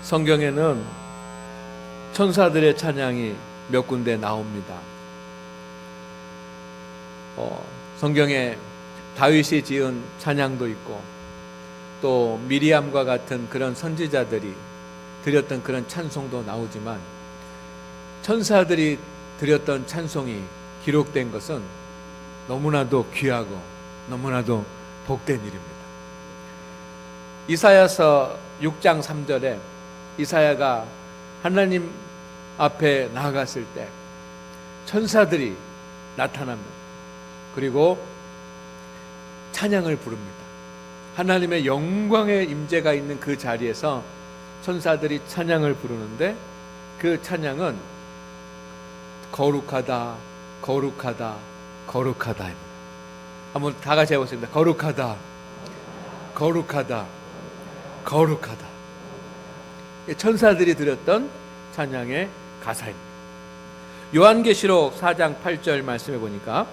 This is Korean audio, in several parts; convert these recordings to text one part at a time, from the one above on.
성경에는 천사들의 찬양이 몇 군데 나옵니다. 성경에 다윗이 지은 찬양도 있고 또 미리암과 같은 그런 선지자들이 드렸던 그런 찬송도 나오지만 천사들이 드렸던 찬송이 기록된 것은 너무나도 귀하고 너무나도 복된 일입니다. 이사야서 6장 3절에 이사야가 하나님 앞에 나아갔을 때 천사들이 나타납니다. 그리고 찬양을 부릅니다. 하나님의 영광의 임재가 있는 그 자리에서 천사들이 찬양을 부르는데 그 찬양은 거룩하다, 거룩하다, 거룩하다입니다. 한번 다 같이 해보겠습니다. 거룩하다, 거룩하다, 거룩하다. 천사들이 드렸던 찬양의 가사입니다. 요한계시록 4장 8절 말씀해 보니까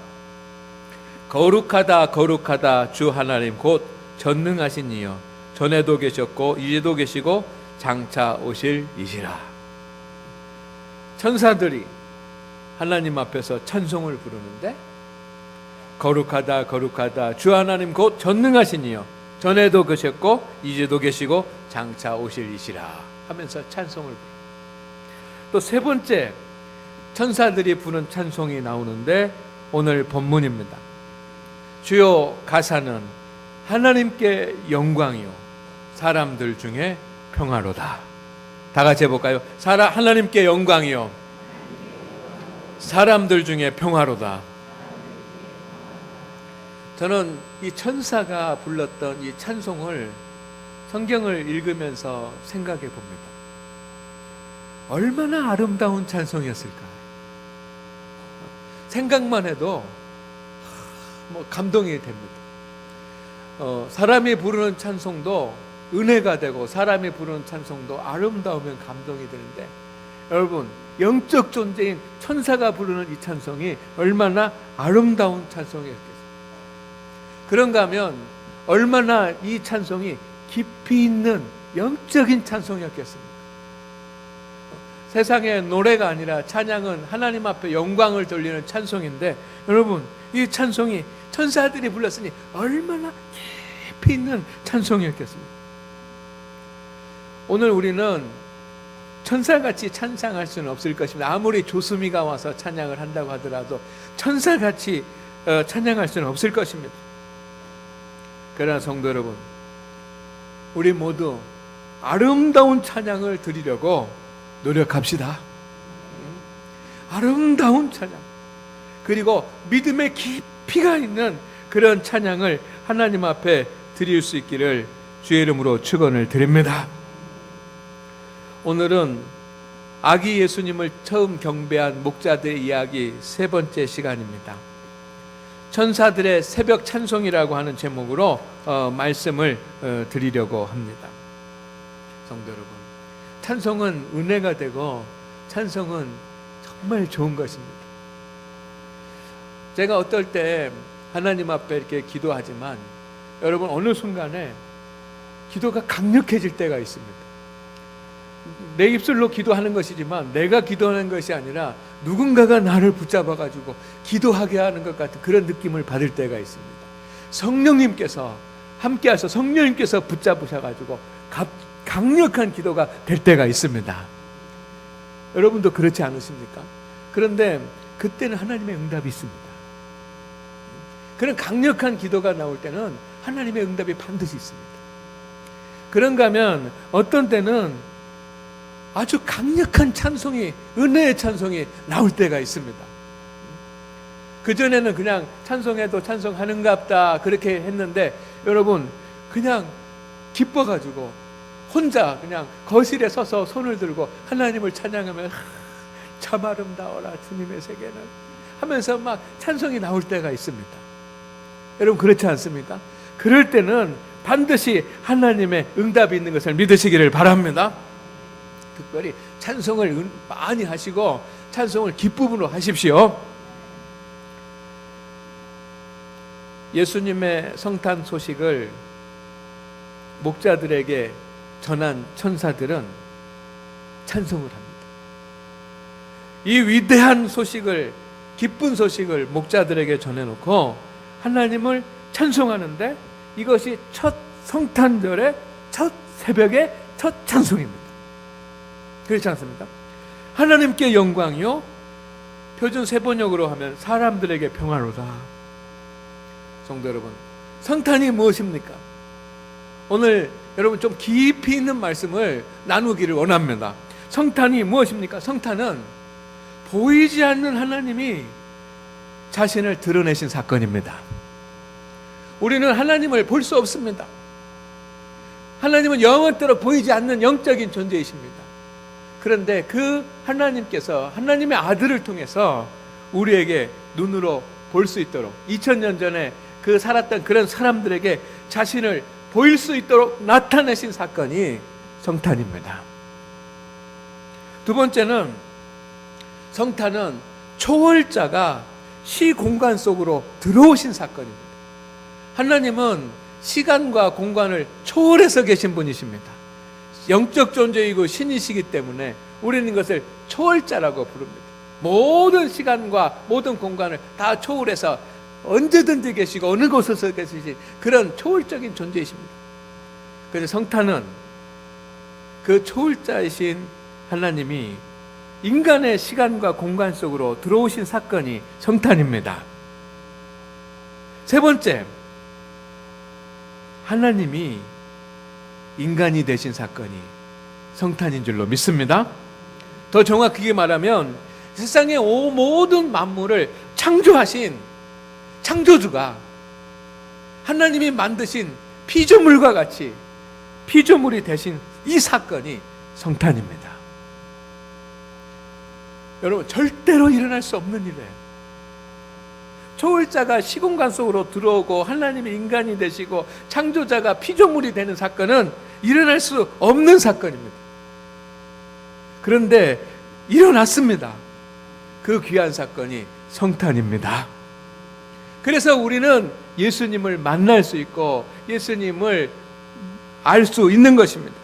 거룩하다 거룩하다 주 하나님 곧 전능하신 이여 전에도 계셨고 이제도 계시고 장차 오실 이시라. 천사들이 하나님 앞에서 찬송을 부르는데 거룩하다 거룩하다 주 하나님 곧 전능하신 이여 전에도 계셨고 이제도 계시고 장차 오실 이시라 하면서 찬송을 부릅니다. 또 세 번째 천사들이 부른 찬송이 나오는데 오늘 본문입니다. 주요 가사는 하나님께 영광이요 사람들 중에 평화로다. 다 같이 해볼까요? 하나님께 영광이요 사람들 중에 평화로다. 저는 이 천사가 불렀던 이 찬송을 성경을 읽으면서 생각해 봅니다. 얼마나 아름다운 찬송이었을까. 생각만 해도 감동이 됩니다. 사람이 부르는 찬송도 은혜가 되고 사람이 부르는 찬송도 아름다우면 감동이 되는데 여러분 영적 존재인 천사가 부르는 이 찬송이 얼마나 아름다운 찬송이었겠어요. 그런가 하면 얼마나 이 찬송이 깊이 있는 영적인 찬송이었겠습니까? 세상의 노래가 아니라 찬양은 하나님 앞에 영광을 돌리는 찬송인데 여러분 이 찬송이 천사들이 불렀으니 얼마나 깊이 있는 찬송이었겠습니까? 오늘 우리는 천사같이 찬양할 수는 없을 것입니다. 아무리 조수미가 와서 찬양을 한다고 하더라도 천사같이 찬양할 수는 없을 것입니다. 그러나 성도 여러분, 우리 모두 아름다운 찬양을 드리려고 노력합시다. 아름다운 찬양, 그리고 믿음의 깊이가 있는 그런 찬양을 하나님 앞에 드릴 수 있기를 주의 이름으로 축원을 드립니다. 오늘은 아기 예수님을 처음 경배한 목자들의 이야기 세 번째 시간입니다. 천사들의 새벽 찬송이라고 하는 제목으로 말씀을 드리려고 합니다. 성도 여러분, 찬송은 은혜가 되고 찬송은 정말 좋은 것입니다. 제가 어떨 때 하나님 앞에 이렇게 기도하지만 여러분 어느 순간에 기도가 강력해질 때가 있습니다. 내 입술로 기도하는 것이지만 내가 기도하는 것이 아니라 누군가가 나를 붙잡아가지고 기도하게 하는 것 같은 그런 느낌을 받을 때가 있습니다. 성령님께서 함께하셔서 성령님께서 붙잡으셔가지고 강력한 기도가 될 때가 있습니다. 여러분도 그렇지 않으십니까? 그런데 그때는 하나님의 응답이 있습니다. 그런 강력한 기도가 나올 때는 하나님의 응답이 반드시 있습니다. 그런가 하면 어떤 때는 아주 강력한 찬송이, 은혜의 찬송이 나올 때가 있습니다. 그전에는 그냥 찬송해도 찬송하는갑다 그렇게 했는데 여러분 그냥 기뻐가지고 혼자 그냥 거실에 서서 손을 들고 하나님을 찬양하면 참 아름다워라 주님의 세계는 하면서 막 찬송이 나올 때가 있습니다. 여러분 그렇지 않습니까? 그럴 때는 반드시 하나님의 응답이 있는 것을 믿으시기를 바랍니다. 특별히 찬송을 많이 하시고 찬송을 기쁨으로 하십시오. 예수님의 성탄 소식을 목자들에게 전한 천사들은 찬송을 합니다. 이 위대한 소식을, 기쁜 소식을 목자들에게 전해놓고 하나님을 찬송하는데 이것이 첫 성탄절의 첫 새벽의 첫 찬송입니다. 그렇지 않습니까? 하나님께 영광이요, 표준 세번역으로 하면 사람들에게 평화로다. 성도 여러분, 성탄이 무엇입니까? 오늘 여러분 좀 깊이 있는 말씀을 나누기를 원합니다. 성탄이 무엇입니까? 성탄은 보이지 않는 하나님이 자신을 드러내신 사건입니다. 우리는 하나님을 볼 수 없습니다. 하나님은 영원토록 보이지 않는 영적인 존재이십니다. 그런데 그 하나님께서 하나님의 아들을 통해서 우리에게 눈으로 볼 수 있도록 2000년 전에 그 살았던 그런 사람들에게 자신을 보일 수 있도록 나타내신 사건이 성탄입니다. 두 번째는, 성탄은 초월자가 시공간 속으로 들어오신 사건입니다. 하나님은 시간과 공간을 초월해서 계신 분이십니다. 영적 존재이고 신이시기 때문에 우리는 이것을 초월자라고 부릅니다. 모든 시간과 모든 공간을 다 초월해서 언제든지 계시고 어느 곳에서 계시신 그런 초월적인 존재이십니다. 그래서 성탄은 그 초월자이신 하나님이 인간의 시간과 공간 속으로 들어오신 사건이 성탄입니다. 세 번째, 하나님이 인간이 되신 사건이 성탄인 줄로 믿습니다. 더 정확하게 말하면 세상의 모든 만물을 창조하신 창조주가 하나님이 만드신 피조물과 같이 피조물이 되신 이 사건이 성탄입니다. 여러분, 절대로 일어날 수 없는 일이에요. 초월자가 시공간 속으로 들어오고 하나님이 인간이 되시고 창조자가 피조물이 되는 사건은 일어날 수 없는 사건입니다. 그런데 일어났습니다. 그 귀한 사건이 성탄입니다. 그래서 우리는 예수님을 만날 수 있고 예수님을 알 수 있는 것입니다.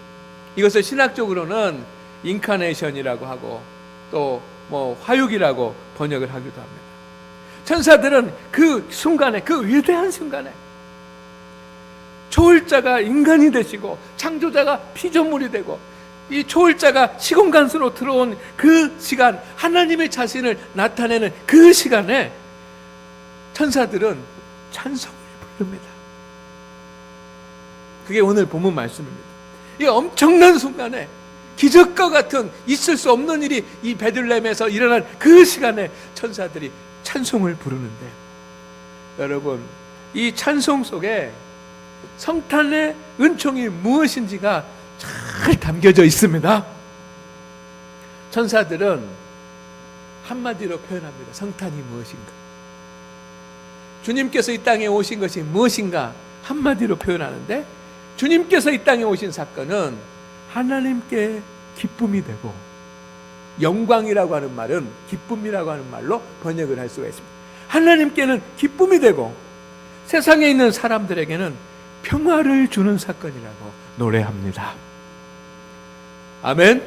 이것을 신학적으로는 인카네이션이라고 하고 또 화육이라고 번역을 하기도 합니다. 천사들은 그 순간에, 그 위대한 순간에 초월자가 인간이 되시고 창조자가 피조물이 되고 이 초월자가 시공간으로 들어온 그 시간, 하나님의 자신을 나타내는 그 시간에 천사들은 찬송을 부릅니다. 그게 오늘 본문 말씀입니다. 이 엄청난 순간에 기적과 같은 있을 수 없는 일이 이 베들레헴에서 일어난 그 시간에 천사들이 찬송을 부르는데, 여러분, 이 찬송 속에 성탄의 은총이 무엇인지가 잘 담겨져 있습니다. 천사들은 한마디로 표현합니다. 성탄이 무엇인가? 주님께서 이 땅에 오신 것이 무엇인가? 한마디로 표현하는데, 주님께서 이 땅에 오신 사건은 하나님께 기쁨이 되고, 영광이라고 하는 말은 기쁨이라고 하는 말로 번역을 할 수가 있습니다. 하나님께는 기쁨이 되고 세상에 있는 사람들에게는 평화를 주는 사건이라고 노래합니다. 아멘.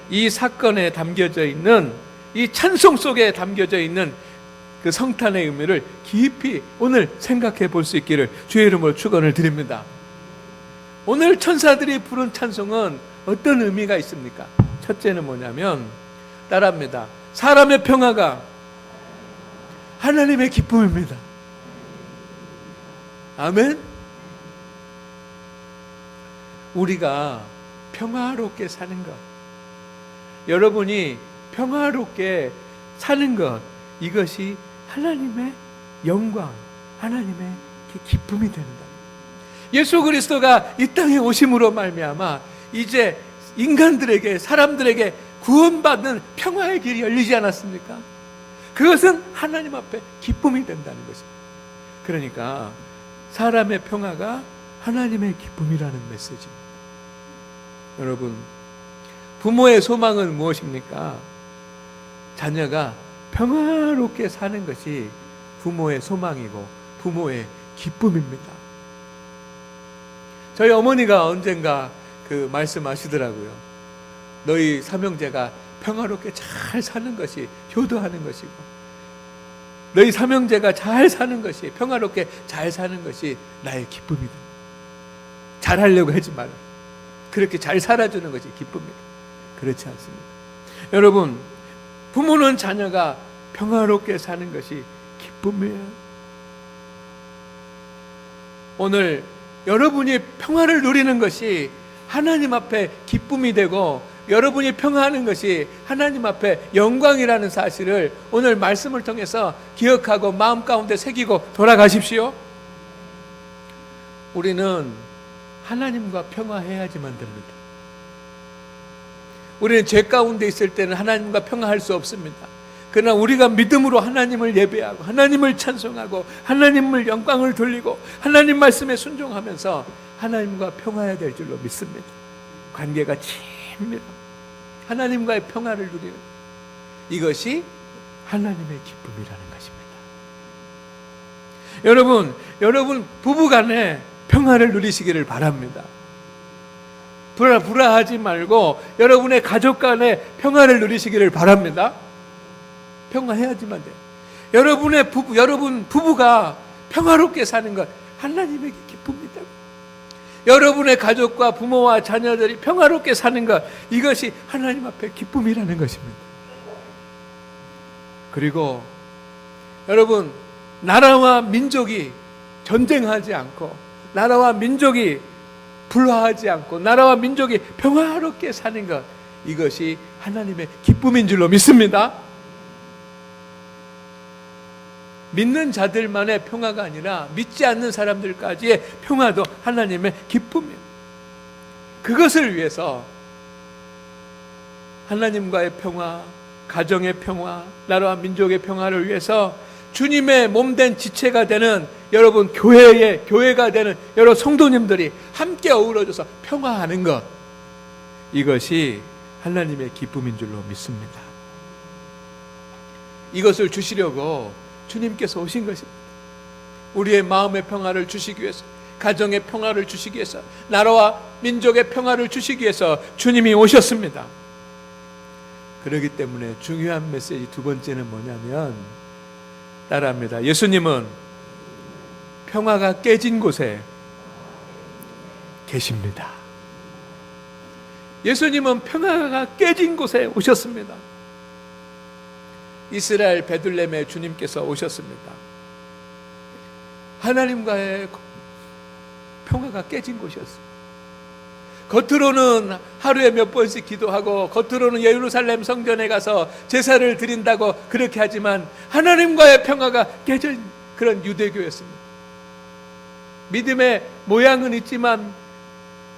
이 사건에 담겨져 있는, 이 찬송 속에 담겨져 있는 그 성탄의 의미를 깊이 오늘 생각해 볼 수 있기를 주의 이름으로 축원을 드립니다. 오늘 천사들이 부른 찬송은 어떤 의미가 있습니까? 첫째는 뭐냐면, 따라합니다. 사람의 평화가 하나님의 기쁨입니다. 아멘. 우리가 평화롭게 사는 것, 여러분이 평화롭게 사는 것, 이것이 하나님의 영광, 하나님의 기쁨이 된다. 예수 그리스도가 이 땅에 오심으로 말미암아 이제 인간들에게, 사람들에게 구원받는 평화의 길이 열리지 않았습니까? 그것은 하나님 앞에 기쁨이 된다는 것입니다. 그러니까 사람의 평화가 하나님의 기쁨이라는 메시지입니다. 여러분, 부모의 소망은 무엇입니까? 자녀가 평화롭게 사는 것이 부모의 소망이고 부모의 기쁨입니다. 저희 어머니가 언젠가 그 말씀하시더라고요. 너희 삼형제가 평화롭게 잘 사는 것이 효도하는 것이고, 너희 삼형제가 잘 사는 것이, 평화롭게 잘 사는 것이 나의 기쁨이다. 잘하려고 하지 마라. 그렇게 잘 살아주는 것이 기쁨이다. 그렇지 않습니다. 여러분, 부모는 자녀가 평화롭게 사는 것이 기쁨이에요. 오늘 여러분이 평화를 누리는 것이 하나님 앞에 기쁨이 되고, 여러분이 평화하는 것이 하나님 앞에 영광이라는 사실을 오늘 말씀을 통해서 기억하고 마음 가운데 새기고 돌아가십시오. 우리는 하나님과 평화해야지만 됩니다. 우리는 죄 가운데 있을 때는 하나님과 평화할 수 없습니다. 그러나 우리가 믿음으로 하나님을 예배하고 하나님을 찬송하고 하나님을 영광을 돌리고 하나님 말씀에 순종하면서 하나님과 평화해야 될 줄로 믿습니다. 관계가 친밀합니다. 하나님과의 평화를 누리는 이것이 하나님의 기쁨이라는 것입니다. 여러분 부부간에 평화를 누리시기를 바랍니다. 불화하지 말고 여러분의 가족 간에 평화를 누리시기를 바랍니다. 평화해야지만 돼요. 여러분 부부가 평화롭게 사는 것 하나님에게 기쁩니다. 여러분의 가족과 부모와 자녀들이 평화롭게 사는 것, 이것이 하나님 앞에 기쁨이라는 것입니다. 그리고 여러분, 나라와 민족이 전쟁하지 않고, 나라와 민족이 불화하지 않고, 나라와 민족이 평화롭게 사는 것, 이것이 하나님의 기쁨인 줄로 믿습니다. 믿는 자들만의 평화가 아니라 믿지 않는 사람들까지의 평화도 하나님의 기쁨이에요. 그것을 위해서 하나님과의 평화, 가정의 평화, 나라와 민족의 평화를 위해서 주님의 몸된 지체가 되는 여러분 교회가 되는 여러 성도님들이 함께 어우러져서 평화하는 것, 이것이 하나님의 기쁨인 줄로 믿습니다. 이것을 주시려고 주님께서 오신 것입니다. 우리의 마음의 평화를 주시기 위해서, 가정의 평화를 주시기 위해서, 나라와 민족의 평화를 주시기 위해서 주님이 오셨습니다. 그렇기 때문에 중요한 메시지 두 번째는 뭐냐면, 따라합니다. 예수님은 평화가 깨진 곳에 계십니다. 예수님은 평화가 깨진 곳에 오셨습니다. 이스라엘 베들레헴에 주님께서 오셨습니다. 하나님과의 평화가 깨진 곳이었습니다. 겉으로는 하루에 몇 번씩 기도하고, 겉으로는 예루살렘 성전에 가서 제사를 드린다고 그렇게 하지만 하나님과의 평화가 깨진 그런 유대교였습니다. 믿음의 모양은 있지만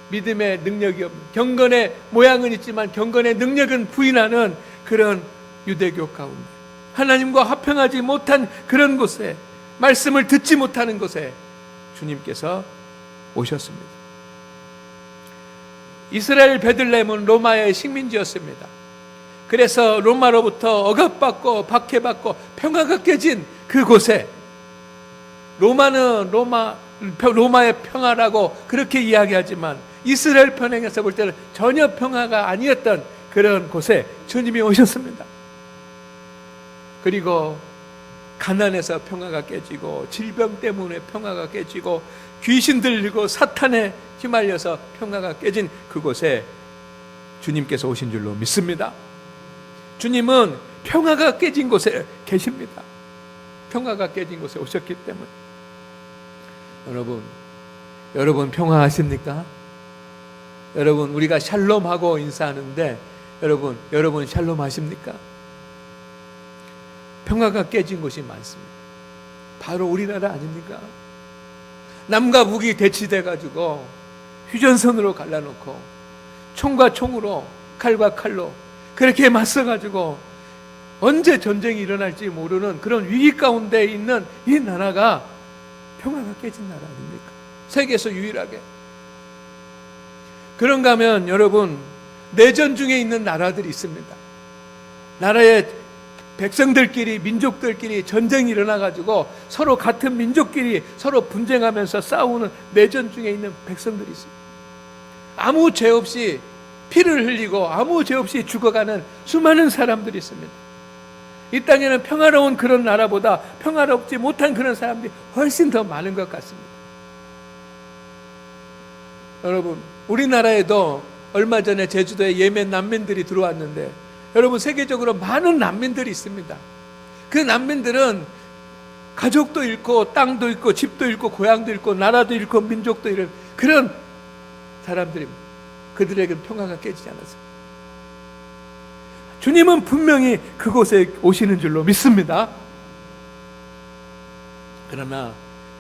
믿음의 능력이 없는, 경건의 모양은 있지만 경건의 능력은 부인하는 그런 유대교 가운데, 하나님과 화평하지 못한 그런 곳에, 말씀을 듣지 못하는 곳에 주님께서 오셨습니다. 이스라엘 베들레헴은 로마의 식민지였습니다. 그래서 로마로부터 억압받고 박해받고 평화가 깨진 그곳에, 로마는 로마의 평화라고 그렇게 이야기하지만 이스라엘 편에서 볼 때는 전혀 평화가 아니었던 그런 곳에 주님이 오셨습니다. 그리고 가난에서 평화가 깨지고, 질병 때문에 평화가 깨지고, 귀신 들리고 사탄에 휘말려서 평화가 깨진 그곳에 주님께서 오신 줄로 믿습니다. 주님은 평화가 깨진 곳에 계십니다. 평화가 깨진 곳에 오셨기 때문에. 여러분 평화하십니까? 여러분, 우리가 샬롬하고 인사하는데 여러분 샬롬 하십니까? 평화가 깨진 곳이 많습니다. 바로 우리나라 아닙니까? 남과 북이 대치돼 가지고 휴전선으로 갈라놓고 총과 총으로, 칼과 칼로 그렇게 맞서 가지고 언제 전쟁이 일어날지 모르는 그런 위기 가운데 있는 이 나라가 평화가 깨진 나라 아닙니까? 세계에서 유일하게. 그런가 하면 여러분, 내전 중에 있는 나라들이 있습니다. 나라의 백성들끼리, 민족들끼리 전쟁이 일어나가지고 서로 같은 민족끼리 서로 분쟁하면서 싸우는 내전 중에 있는 백성들이 있습니다. 아무 죄 없이 피를 흘리고 아무 죄 없이 죽어가는 수많은 사람들이 있습니다. 이 땅에는 평화로운 그런 나라보다 평화롭지 못한 그런 사람들이 훨씬 더 많은 것 같습니다. 여러분, 우리나라에도 얼마 전에 제주도에 예멘 난민들이 들어왔는데, 여러분, 세계적으로 많은 난민들이 있습니다. 그 난민들은 가족도 잃고 땅도 잃고 집도 잃고 고향도 잃고 나라도 잃고 민족도 잃은 그런 사람들입니다. 그들에게는 평화가 깨지지 않았습니다. 주님은 분명히 그곳에 오시는 줄로 믿습니다. 그러나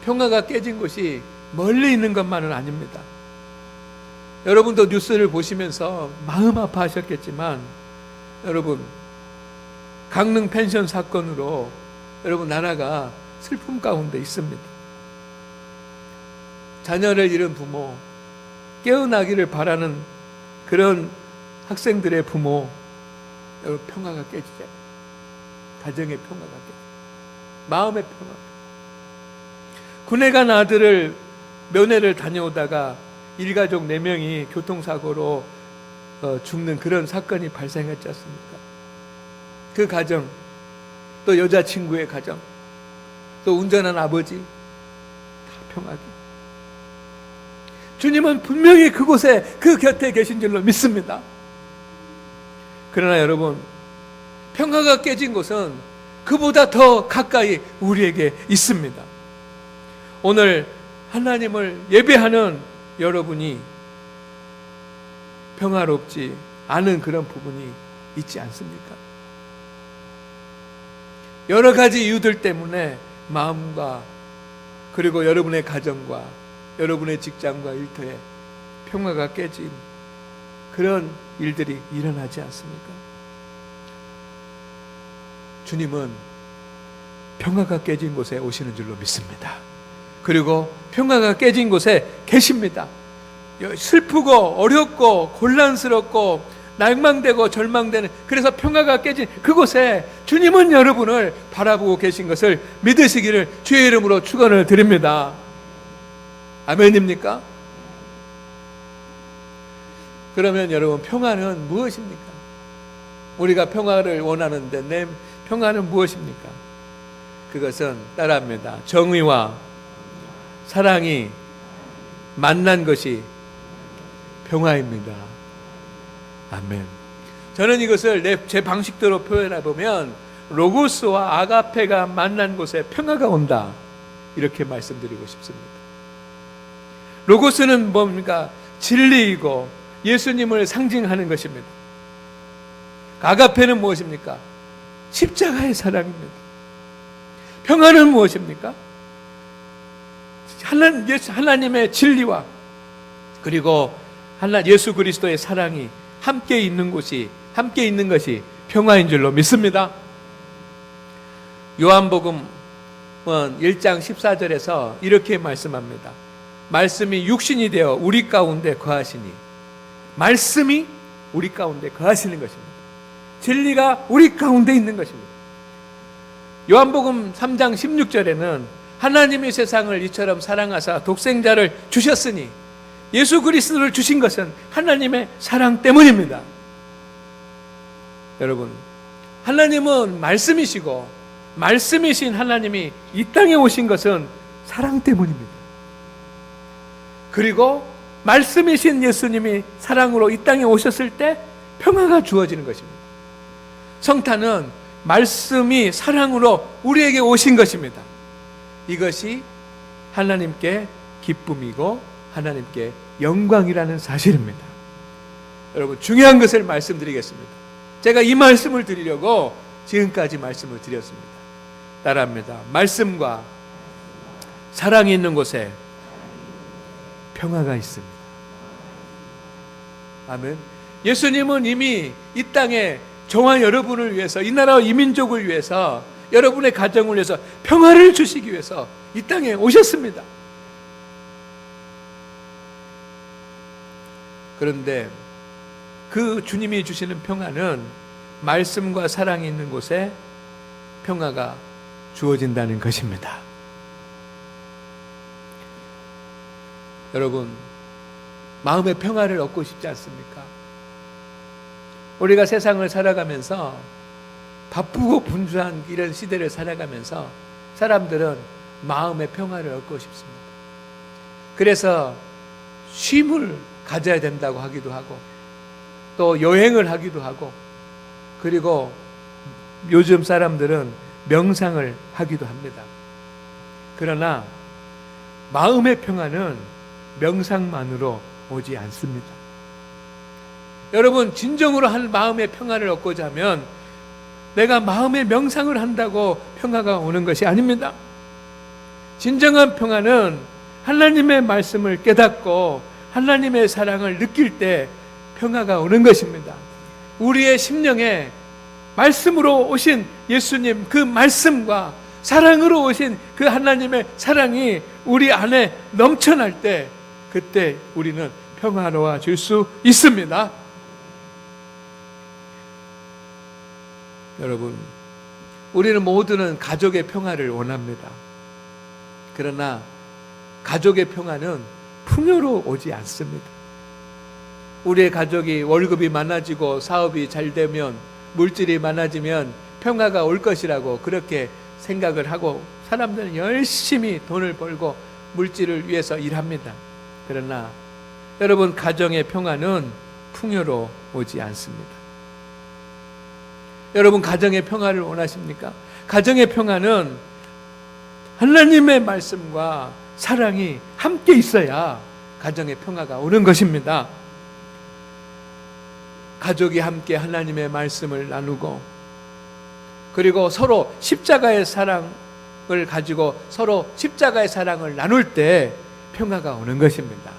평화가 깨진 곳이 멀리 있는 것만은 아닙니다. 여러분도 뉴스를 보시면서 마음 아파하셨겠지만, 여러분, 강릉 펜션 사건으로 여러분 나라가 슬픔 가운데 있습니다. 자녀를 잃은 부모, 깨어나기를 바라는 그런 학생들의 부모, 여러분, 평화가 깨지죠. 가정의 평화가 깨지죠. 마음의 평화. 군에 간 아들을 면회를 다녀오다가 일가족 4명이 교통사고로 죽는 그런 사건이 발생했지 않습니까? 그 가정, 또 여자친구의 가정, 또 운전한 아버지, 다 평화기. 주님은 분명히 그곳에, 그 곁에 계신 줄로 믿습니다. 그러나 여러분, 평화가 깨진 곳은 그보다 더 가까이 우리에게 있습니다. 오늘 하나님을 예배하는 여러분이 평화롭지 않은 그런 부분이 있지 않습니까? 여러 가지 이유들 때문에 마음과, 그리고 여러분의 가정과 여러분의 직장과 일터에 평화가 깨진 그런 일들이 일어나지 않습니까? 주님은 평화가 깨진 곳에 오시는 줄로 믿습니다. 그리고 평화가 깨진 곳에 계십니다. 슬프고 어렵고 곤란스럽고 낭망되고 절망되는, 그래서 평화가 깨진 그곳에 주님은 여러분을 바라보고 계신 것을 믿으시기를 주의 이름으로 축원을 드립니다. 아멘입니까? 그러면 여러분, 평화는 무엇입니까? 우리가 평화를 원하는데 내 평화는 무엇입니까? 그것은 따라합니다. 정의와 사랑이 만난 것이 평화입니다. 아멘. 저는 이것을 제 방식대로 표현해 보면 로고스와 아가페가 만난 곳에 평화가 온다, 이렇게 말씀드리고 싶습니다. 로고스는 뭡니까? 진리이고 예수님을 상징하는 것입니다. 아가페는 무엇입니까? 십자가의 사랑입니다. 평화는 무엇입니까? 하나님의 진리와 그리고 예수 그리스도의 사랑이 함께 있는 곳이, 함께 있는 것이 평화인 줄로 믿습니다. 요한복음 1장 14절에서 이렇게 말씀합니다. 말씀이 육신이 되어 우리 가운데 거하시니, 말씀이 우리 가운데 거하시는 것입니다. 진리가 우리 가운데 있는 것입니다. 요한복음 3장 16절에는 하나님이 세상을 이처럼 사랑하사 독생자를 주셨으니, 예수 그리스도를 주신 것은 하나님의 사랑 때문입니다. 여러분, 하나님은 말씀이시고 말씀이신 하나님이 이 땅에 오신 것은 사랑 때문입니다. 그리고 말씀이신 예수님이 사랑으로 이 땅에 오셨을 때 평화가 주어지는 것입니다. 성탄은 말씀이 사랑으로 우리에게 오신 것입니다. 이것이 하나님께 기쁨이고 하나님께 영광이라는 사실입니다. 여러분, 중요한 것을 말씀드리겠습니다. 제가 이 말씀을 드리려고 지금까지 말씀을 드렸습니다. 따라합니다. 말씀과 사랑이 있는 곳에 평화가 있습니다. 아멘. 예수님은 이미 이 땅에 저와 여러분을 위해서, 이 나라와 이 민족을 위해서, 여러분의 가정을 위해서 평화를 주시기 위해서 이 땅에 오셨습니다. 그런데 그 주님이 주시는 평화는 말씀과 사랑이 있는 곳에 평화가 주어진다는 것입니다. 여러분, 마음의 평화를 얻고 싶지 않습니까? 우리가 세상을 살아가면서 바쁘고 분주한 이런 시대를 살아가면서 사람들은 마음의 평화를 얻고 싶습니다. 그래서 쉼을 가져야 된다고 하기도 하고 또 여행을 하기도 하고 그리고 요즘 사람들은 명상을 하기도 합니다. 그러나 마음의 평화는 명상만으로 오지 않습니다. 여러분, 진정으로 한 마음의 평화를 얻고자 하면 내가 마음의 명상을 한다고 평화가 오는 것이 아닙니다. 진정한 평화는 하나님의 말씀을 깨닫고 하나님의 사랑을 느낄 때 평화가 오는 것입니다. 우리의 심령에 말씀으로 오신 예수님 그 말씀과 사랑으로 오신 그 하나님의 사랑이 우리 안에 넘쳐날 때 그때 우리는 평화로워질 수 있습니다. 여러분, 우리는 모두는 가족의 평화를 원합니다. 그러나 가족의 평화는 풍요로 오지 않습니다. 우리의 가족이 월급이 많아지고 사업이 잘 되면 물질이 많아지면 평화가 올 것이라고 그렇게 생각을 하고 사람들은 열심히 돈을 벌고 물질을 위해서 일합니다. 그러나 여러분, 가정의 평화는 풍요로 오지 않습니다. 여러분, 가정의 평화를 원하십니까? 가정의 평화는 하나님의 말씀과 사랑이 함께 있어야 가정의 평화가 오는 것입니다. 가족이 함께 하나님의 말씀을 나누고 그리고 서로 십자가의 사랑을 가지고 서로 십자가의 사랑을 나눌 때 평화가 오는 것입니다.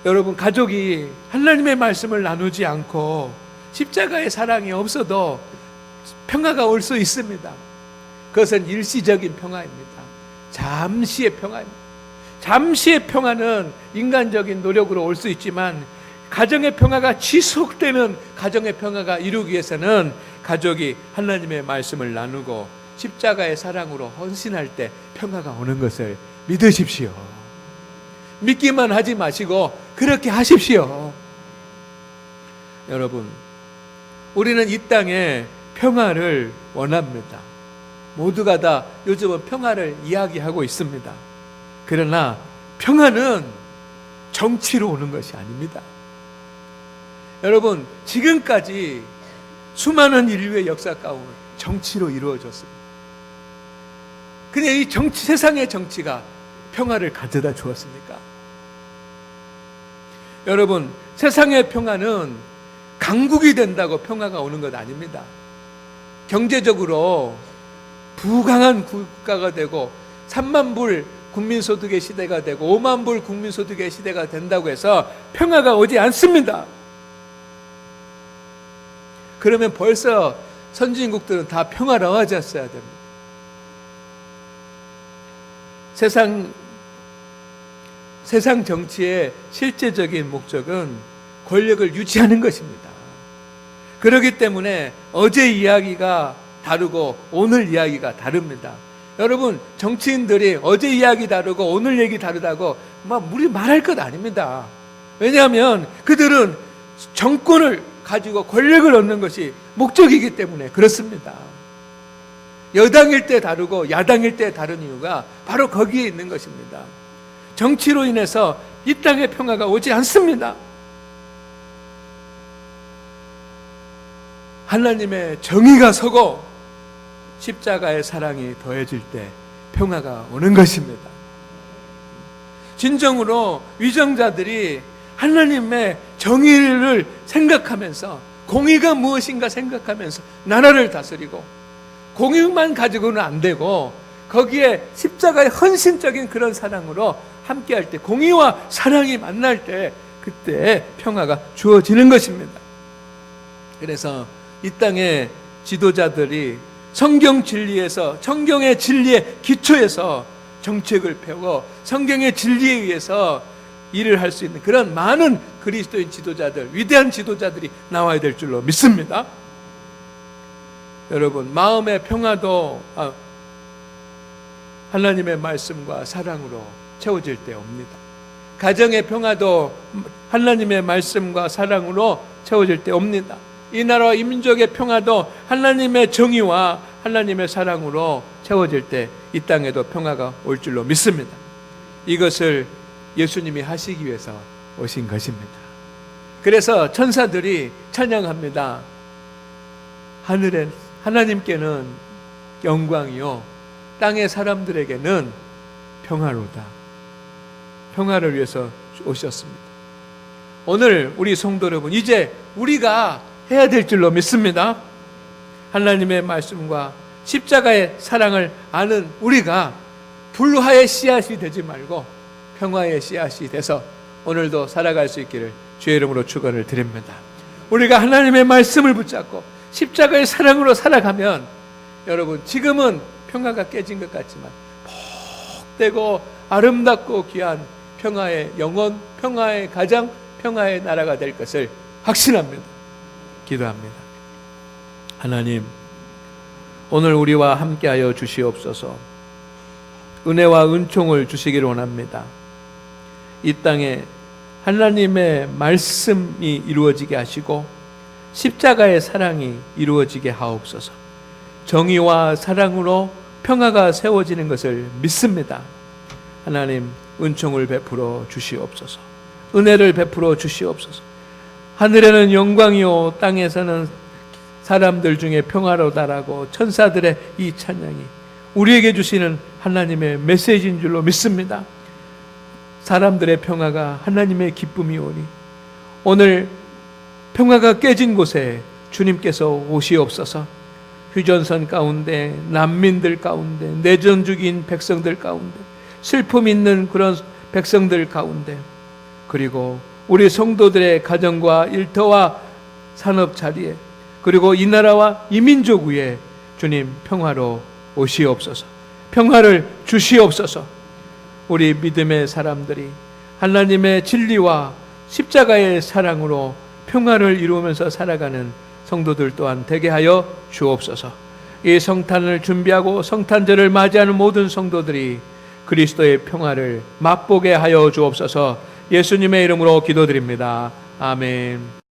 여러분, 가족이 하나님의 말씀을 나누지 않고 십자가의 사랑이 없어도 평화가 올 수 있습니다. 그것은 일시적인 평화입니다. 잠시의 평화입니다. 잠시의 평화는 인간적인 노력으로 올 수 있지만 가정의 평화가 지속되는 가정의 평화가 이루기 위해서는 가족이 하나님의 말씀을 나누고 십자가의 사랑으로 헌신할 때 평화가 오는 것을 믿으십시오. 믿기만 하지 마시고 그렇게 하십시오. 여러분, 우리는 이 땅에 평화를 원합니다. 모두가 다 요즘은 평화를 이야기하고 있습니다. 그러나 평화는 정치로 오는 것이 아닙니다. 여러분, 지금까지 수많은 인류의 역사 가운데 정치로 이루어졌습니다. 그냥 이 정치, 세상의 정치가 평화를 가져다 주었습니까? 여러분, 세상의 평화는 강국이 된다고 평화가 오는 것 아닙니다. 경제적으로 부강한 국가가 되고 3만 불 국민소득의 시대가 되고 5만 불 국민소득의 시대가 된다고 해서 평화가 오지 않습니다. 그러면 벌써 선진국들은 다 평화로워졌어야 됩니다. 세상 정치의 실제적인 목적은 권력을 유지하는 것입니다. 그렇기 때문에 어제 이야기가 다르고 오늘 이야기가 다릅니다. 여러분, 정치인들이 어제 이야기 다르고 오늘 얘기 다르다고 우리 말할 것 아닙니다. 왜냐하면 그들은 정권을 가지고 권력을 얻는 것이 목적이기 때문에 그렇습니다. 여당일 때 다르고 야당일 때 다른 이유가 바로 거기에 있는 것입니다. 정치로 인해서 이 땅의 평화가 오지 않습니다. 하나님의 정의가 서고 십자가의 사랑이 더해질 때 평화가 오는 것입니다. 진정으로 위정자들이 하나님의 정의를 생각하면서 공의가 무엇인가 생각하면서 나라를 다스리고 공의만 가지고는 안 되고 거기에 십자가의 헌신적인 그런 사랑으로 함께할 때 공의와 사랑이 만날 때 그때 평화가 주어지는 것입니다. 그래서 이 땅의 지도자들이 성경 진리에서 성경의 진리의 기초에서 정책을 펴고 성경의 진리에 의해서 일을 할 수 있는 그런 많은 그리스도인 지도자들, 위대한 지도자들이 나와야 될 줄로 믿습니다. 여러분, 마음의 평화도 하나님의 말씀과 사랑으로 채워질 때 옵니다. 가정의 평화도 하나님의 말씀과 사랑으로 채워질 때 옵니다. 이 나라와 이 민족의 평화도 하나님의 정의와 하나님의 사랑으로 채워질 때 이 땅에도 평화가 올 줄로 믿습니다. 이것을 예수님이 하시기 위해서 오신 것입니다. 그래서 천사들이 찬양합니다. 하늘에 하나님께는 영광이요 땅의 사람들에게는 평화로다. 평화를 위해서 오셨습니다. 오늘 우리 성도 여러분, 이제 우리가 해야 될 줄로 믿습니다. 하나님의 말씀과 십자가의 사랑을 아는 우리가 불화의 씨앗이 되지 말고 평화의 씨앗이 돼서 오늘도 살아갈 수 있기를 주의 이름으로 축원을 드립니다. 우리가 하나님의 말씀을 붙잡고 십자가의 사랑으로 살아가면 여러분, 지금은 평화가 깨진 것 같지만 복되고 아름답고 귀한 평화의 영혼, 평화의 가정, 평화의 나라가 될 것을 확신합니다. 기도합니다. 하나님, 오늘 우리와 함께하여 주시옵소서. 은혜와 은총을 주시기를 원합니다. 이 땅에 하나님의 말씀이 이루어지게 하시고 십자가의 사랑이 이루어지게 하옵소서. 정의와 사랑으로 평화가 세워지는 것을 믿습니다. 하나님, 은총을 베풀어 주시옵소서. 은혜를 베풀어 주시옵소서. 하늘에는 영광이요 땅에서는 사람들 중에 평화로다라고 천사들의 이 찬양이 우리에게 주시는 하나님의 메시지인 줄로 믿습니다. 사람들의 평화가 하나님의 기쁨이 오니 오늘 평화가 깨진 곳에 주님께서 오시옵소서. 휴전선 가운데, 난민들 가운데, 내전 중인 백성들 가운데, 슬픔 있는 그런 백성들 가운데, 그리고 우리 성도들의 가정과 일터와 산업 자리에, 그리고 이 나라와 이 민족 위에 주님 평화로 오시옵소서. 평화를 주시옵소서. 우리 믿음의 사람들이 하나님의 진리와 십자가의 사랑으로 평화를 이루면서 살아가는 성도들 또한 되게 하여 주옵소서. 이 성탄을 준비하고 성탄절을 맞이하는 모든 성도들이 그리스도의 평화를 맛보게 하여 주옵소서. 예수님의 이름으로 기도드립니다. 아멘.